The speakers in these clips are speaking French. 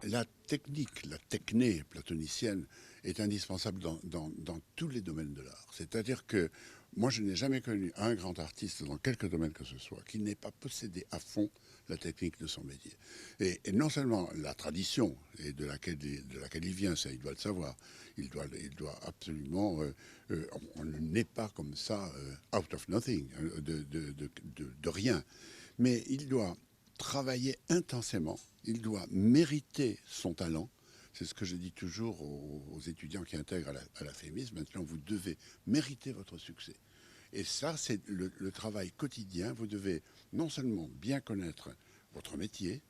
La technique, la techné platonicienne est indispensable dans tous les domaines de l'art. C'est-à-dire que moi, je n'ai jamais connu un grand artiste dans quelque domaine que ce soit qui n'ait pas possédé à fond la technique de son métier. Et non seulement la tradition et de laquelle il vient, ça il doit le savoir, il doit absolument, on ne naît pas comme ça, out of nothing, de rien, mais il doit travailler intensément, il doit mériter son talent. C'est ce que je dis toujours aux étudiants qui intègrent à la FEMIS. Maintenant, vous devez mériter votre succès. Et ça, c'est le travail quotidien. Vous devez non seulement bien connaître votre métier,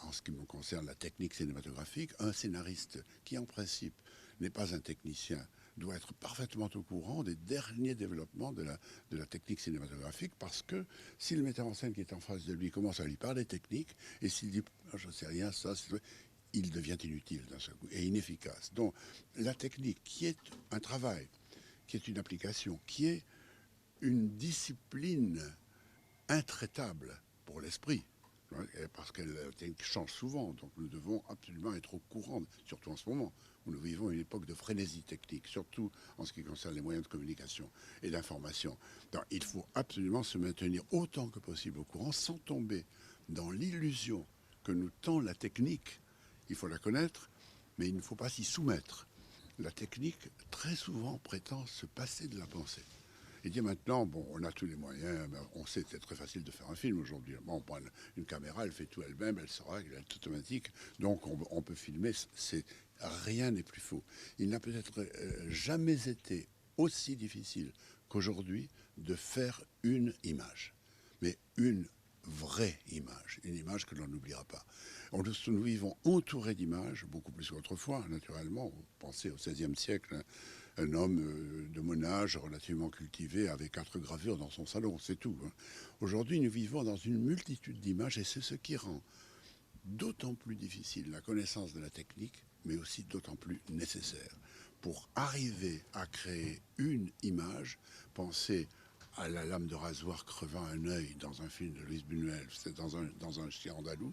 en ce qui me concerne la technique cinématographique, un scénariste qui, en principe, n'est pas un technicien, doit être parfaitement au courant des derniers développements de la technique cinématographique, parce que si le metteur en scène qui est en face de lui commence à lui parler technique, et s'il dit « je ne sais rien, ça, il devient inutile d'un seul coup et inefficace. Donc la technique, qui est un travail, qui est une application, qui est une discipline intraitable pour l'esprit, parce que la technique change souvent, donc nous devons absolument être au courant, surtout en ce moment, où nous vivons une époque de frénésie technique, surtout en ce qui concerne les moyens de communication et d'information. Donc il faut absolument se maintenir autant que possible au courant, sans tomber dans l'illusion que nous tend la technique. Il faut la connaître, mais il ne faut pas s'y soumettre. La technique, très souvent, prétend se passer de la pensée. Il dit maintenant, bon, on a tous les moyens, on sait que c'est très facile de faire un film aujourd'hui. Bon, on prend une caméra, elle fait tout elle-même, elle se règle, elle est automatique, donc on peut filmer, rien n'est plus faux. Il n'a peut-être jamais été aussi difficile qu'aujourd'hui de faire une image, mais une vraie image, une image que l'on n'oubliera pas. Nous vivons entourés d'images, beaucoup plus qu'autrefois, naturellement. Pensez au XVIe siècle, un homme de mon âge, relativement cultivé, avait 4 gravures dans son salon, c'est tout. Aujourd'hui, nous vivons dans une multitude d'images, et c'est ce qui rend d'autant plus difficile la connaissance de la technique, mais aussi d'autant plus nécessaire. Pour arriver à créer une image, pensez à la lame de rasoir crevant un œil dans un film de Luis Buñuel, c'est dans un chien andalou.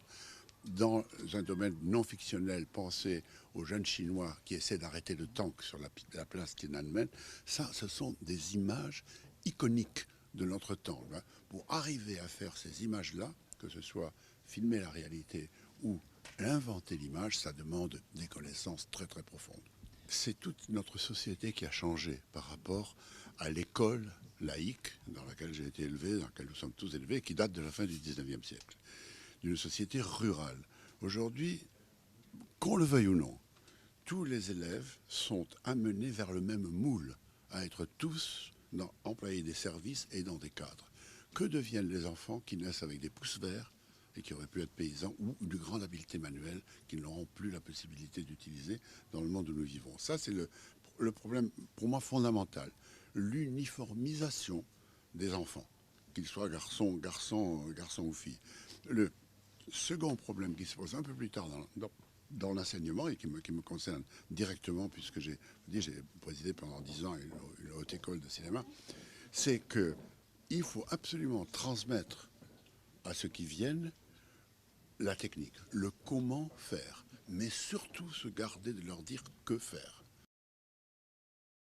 Dans un domaine non fictionnel, pensez aux jeunes Chinois qui essaient d'arrêter le tank sur la place Tiananmen. Ça, ce sont des images iconiques de notre temps. Pour arriver à faire ces images-là, que ce soit filmer la réalité ou inventer l'image, ça demande des connaissances très très profondes. C'est toute notre société qui a changé par rapport à l'école laïque dans laquelle j'ai été élevé, dans laquelle nous sommes tous élevés, qui date de la fin du XIXe siècle, d'une société rurale. Aujourd'hui, qu'on le veuille ou non, tous les élèves sont amenés vers le même moule, à être tous employés des services et dans des cadres. Que deviennent les enfants qui naissent avec des pouces verts et qui auraient pu être paysans, ou une grande habileté manuelle qu'ils n'auront plus la possibilité d'utiliser dans le monde où nous vivons? Ça, c'est le problème, pour moi, fondamental. L'uniformisation des enfants, qu'ils soient garçons ou filles. Le second problème qui se pose un peu plus tard dans l'enseignement, et qui me concerne directement, puisque j'ai présidé pendant 10 ans une haute école de cinéma, c'est qu'il faut absolument transmettre à ceux qui viennent la technique, le comment faire, mais surtout se garder de leur dire que faire.